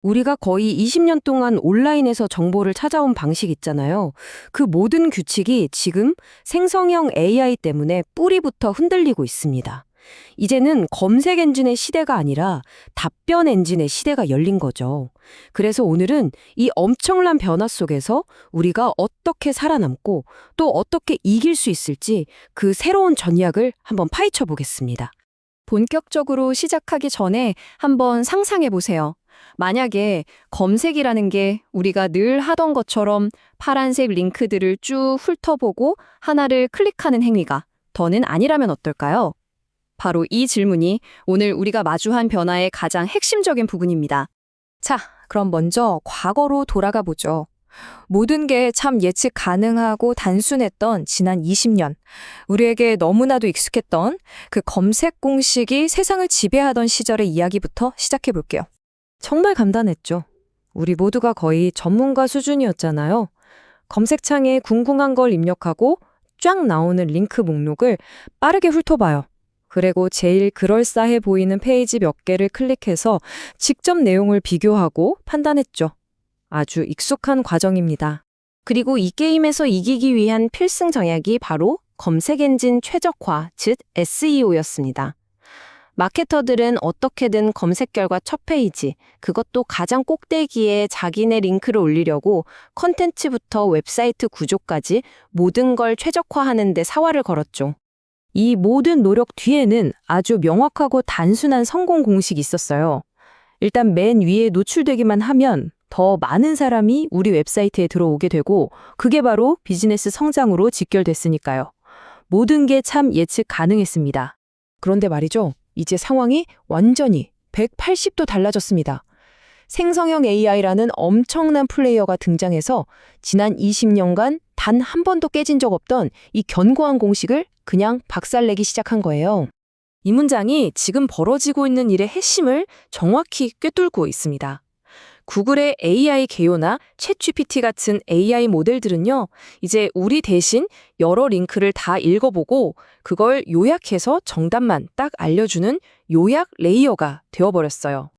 우리가 거의 20년 동안 온라인에서 정보를 찾아온 방식 있잖아요. 그 모든 규칙이 지금 생성형 AI 때문에 뿌리부터 흔들리고 있습니다. 이제는 검색 엔진의 시대가 아니라 답변 엔진의 시대가 열린 거죠. 그래서 오늘은 이 엄청난 변화 속에서 우리가 어떻게 살아남고 또 어떻게 이길 수 있을지 그 새로운 전략을 한번 파헤쳐 보겠습니다. 본격적으로 시작하기 전에 한번 상상해 보세요. 만약에 검색이라는 게 우리가 늘 하던 것처럼 파란색 링크들을 쭉 훑어보고 하나를 클릭하는 행위가 더는 아니라면 어떨까요? 바로 이 질문이 오늘 우리가 마주한 변화의 가장 핵심적인 부분입니다. 자, 그럼 먼저 과거로 돌아가 보죠. 모든 게 참 예측 가능하고 단순했던 지난 20년, 우리에게 너무나도 익숙했던 그 검색 공식이 세상을 지배하던 시절의 이야기부터 시작해 볼게요. 정말 간단했죠. 우리 모두가 거의 전문가 수준이었잖아요. 검색창에 궁금한 걸 입력하고 쫙 나오는 링크 목록을 빠르게 훑어봐요. 그리고 제일 그럴싸해 보이는 페이지 몇 개를 클릭해서 직접 내용을 비교하고 판단했죠. 아주 익숙한 과정입니다. 그리고 이 게임에서 이기기 위한 필승 전략이 바로 검색 엔진 최적화, 즉 SEO였습니다. 마케터들은 어떻게든 검색 결과 첫 페이지, 그것도 가장 꼭대기에 자기네 링크를 올리려고 컨텐츠부터 웹사이트 구조까지 모든 걸 최적화하는 데 사활을 걸었죠. 이 모든 노력 뒤에는 아주 명확하고 단순한 성공 공식이 있었어요. 일단 맨 위에 노출되기만 하면 더 많은 사람이 우리 웹사이트에 들어오게 되고 그게 바로 비즈니스 성장으로 직결됐으니까요. 모든 게 참 예측 가능했습니다. 그런데 말이죠. 이제 상황이 완전히 180도 달라졌습니다. 생성형 AI라는 엄청난 플레이어가 등장해서 지난 20년간 단 한 번도 깨진 적 없던 이 견고한 공식을 그냥 박살내기 시작한 거예요. 이 문장이 지금 벌어지고 있는 일의 핵심을 정확히 꿰뚫고 있습니다. 구글의 AI 개요나 챗GPT 같은 AI 모델들은요, 이제 우리 대신 여러 링크를 다 읽어보고 그걸 요약해서 정답만 딱 알려주는 요약 레이어가 되어버렸어요.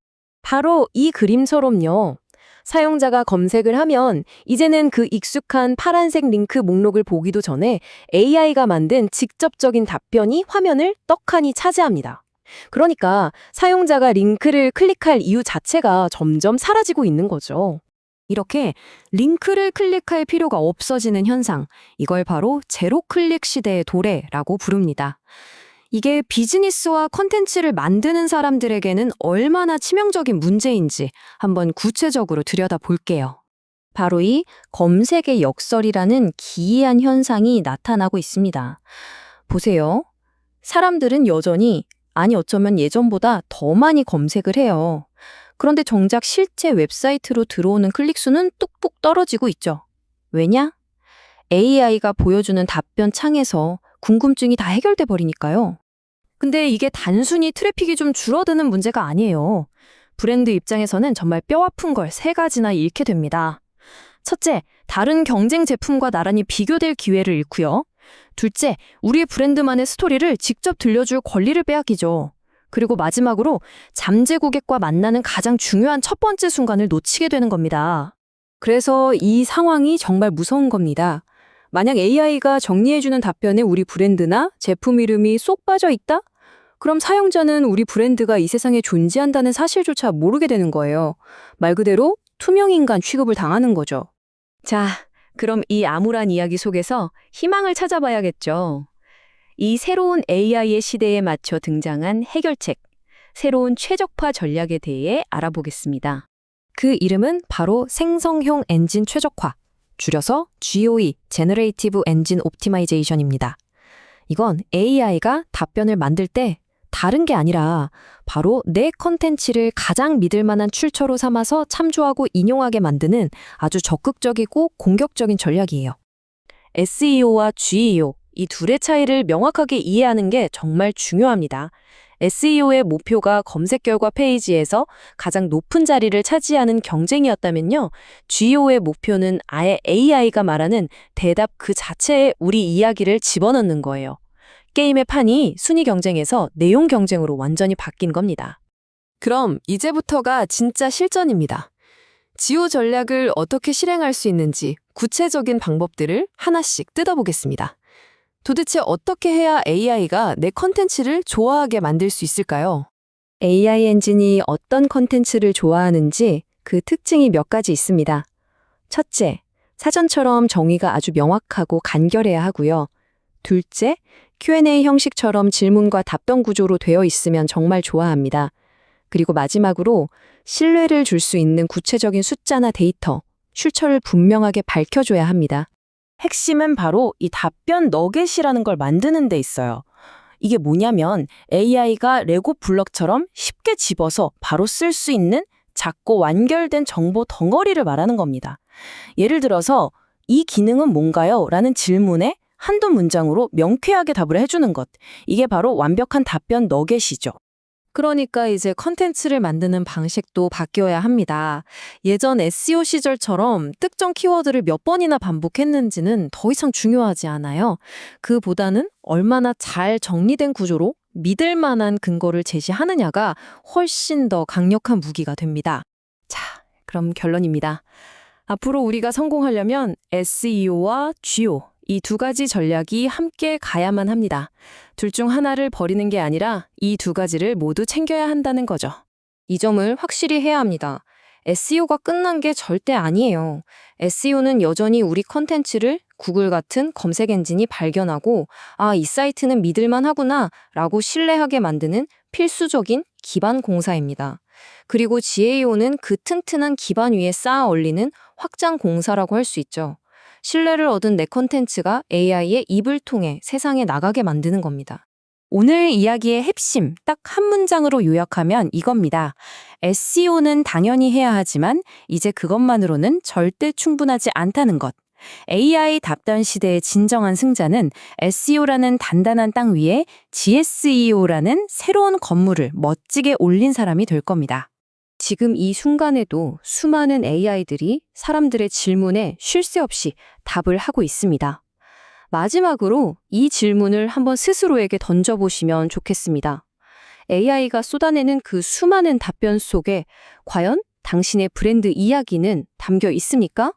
바로 이 그림처럼요. 사용자가 검색을 하면 이제는 그 익숙한 파란색 링크 목록을 보기도 전에 AI가 만든 직접적인 답변이 화면을 떡하니 차지합니다. 그러니까 사용자가 링크를 클릭할 이유 자체가 점점 사라지고 있는 거죠. 이렇게 링크를 클릭할 필요가 없어지는 현상, 이걸 바로 제로 클릭 시대의 도래라고 부릅니다. 이게 비즈니스와 컨텐츠를 만드는 사람들에게는 얼마나 치명적인 문제인지 한번 구체적으로 들여다볼게요. 바로 이 검색의 역설이라는 기이한 현상이 나타나고 있습니다. 보세요. 사람들은 여전히, 아니 어쩌면 예전보다 더 많이 검색을 해요. 그런데 정작 실제 웹사이트로 들어오는 클릭수는 뚝뚝 떨어지고 있죠. 왜냐? AI가 보여주는 답변 창에서 궁금증이 다 해결돼 버리니까요. 근데 이게 단순히 트래픽이 좀 줄어드는 문제가 아니에요. 브랜드 입장에서는 정말 뼈아픈 걸 세 가지나 잃게 됩니다. 첫째, 다른 경쟁 제품과 나란히 비교될 기회를 잃고요. 둘째, 우리의 브랜드만의 스토리를 직접 들려줄 권리를 빼앗기죠. 그리고 마지막으로 잠재 고객과 만나는 가장 중요한 첫 번째 순간을 놓치게 되는 겁니다. 그래서 이 상황이 정말 무서운 겁니다. 만약 AI가 정리해주는 답변에 우리 브랜드나 제품 이름이 쏙 빠져 있다? 그럼 사용자는 우리 브랜드가 이 세상에 존재한다는 사실조차 모르게 되는 거예요. 말 그대로 투명인간 취급을 당하는 거죠. 자, 그럼 이 암울한 이야기 속에서 희망을 찾아봐야겠죠. 이 새로운 AI의 시대에 맞춰 등장한 해결책, 새로운 최적화 전략에 대해 알아보겠습니다. 그 이름은 바로 생성형 엔진 최적화, 줄여서 GOE, Generative Engine Optimization입니다. 이건 AI가 답변을 만들 때 다른 게 아니라 바로 내 컨텐츠를 가장 믿을 만한 출처로 삼아서 참조하고 인용하게 만드는 아주 적극적이고 공격적인 전략이에요. SEO와 GEO, 이 둘의 차이를 명확하게 이해하는 게 정말 중요합니다. SEO의 목표가 검색 결과 페이지에서 가장 높은 자리를 차지하는 경쟁이었다면요, GEO의 목표는 아예 AI가 말하는 대답 그 자체에 우리 이야기를 집어넣는 거예요. 게임의 판이 순위 경쟁에서 내용 경쟁으로 완전히 바뀐 겁니다. 그럼 이제부터가 진짜 실전입니다. 지오 전략을 어떻게 실행할 수 있는지 구체적인 방법들을 하나씩 뜯어보겠습니다. 도대체 어떻게 해야 AI가 내 컨텐츠를 좋아하게 만들 수 있을까요? AI 엔진이 어떤 컨텐츠를 좋아하는지 그 특징이 몇 가지 있습니다. 첫째, 사전처럼 정의가 아주 명확하고 간결해야 하고요. 둘째, Q&A 형식처럼 질문과 답변 구조로 되어 있으면 정말 좋아합니다. 그리고 마지막으로 신뢰를 줄 수 있는 구체적인 숫자나 데이터, 출처를 분명하게 밝혀줘야 합니다. 핵심은 바로 이 답변 너겟이라는 걸 만드는 데 있어요. 이게 뭐냐면 AI가 레고 블럭처럼 쉽게 집어서 바로 쓸 수 있는 작고 완결된 정보 덩어리를 말하는 겁니다. 예를 들어서 이 기능은 뭔가요? 라는 질문에 한두 문장으로 명쾌하게 답을 해주는 것. 이게 바로 완벽한 답변 너겟이죠. 그러니까 이제 컨텐츠를 만드는 방식도 바뀌어야 합니다. 예전 SEO 시절처럼 특정 키워드를 몇 번이나 반복했는지는 더 이상 중요하지 않아요. 그보다는 얼마나 잘 정리된 구조로 믿을 만한 근거를 제시하느냐가 훨씬 더 강력한 무기가 됩니다. 자, 그럼 결론입니다. 앞으로 우리가 성공하려면 SEO와 GEO, 이 두 가지 전략이 함께 가야만 합니다. 둘 중 하나를 버리는 게 아니라 이 두 가지를 모두 챙겨야 한다는 거죠. 이 점을 확실히 해야 합니다. SEO가 끝난 게 절대 아니에요. SEO는 여전히 우리 컨텐츠를 구글 같은 검색 엔진이 발견하고 아, 이 사이트는 믿을만 하구나 라고 신뢰하게 만드는 필수적인 기반 공사입니다. 그리고 GAO는 그 튼튼한 기반 위에 쌓아 올리는 확장 공사라고 할 수 있죠. 신뢰를 얻은 내 콘텐츠가 AI의 입을 통해 세상에 나가게 만드는 겁니다. 오늘 이야기의 핵심 딱 한 문장으로 요약하면 이겁니다. SEO는 당연히 해야 하지만 이제 그것만으로는 절대 충분하지 않다는 것. AI 답변 시대의 진정한 승자는 SEO라는 단단한 땅 위에 GSEO라는 새로운 건물을 멋지게 올린 사람이 될 겁니다. 지금 이 순간에도 수많은 AI들이 사람들의 질문에 쉴 새 없이 답을 하고 있습니다. 마지막으로 이 질문을 한번 스스로에게 던져보시면 좋겠습니다. AI가 쏟아내는 그 수많은 답변 속에 과연 당신의 브랜드 이야기는 담겨 있습니까?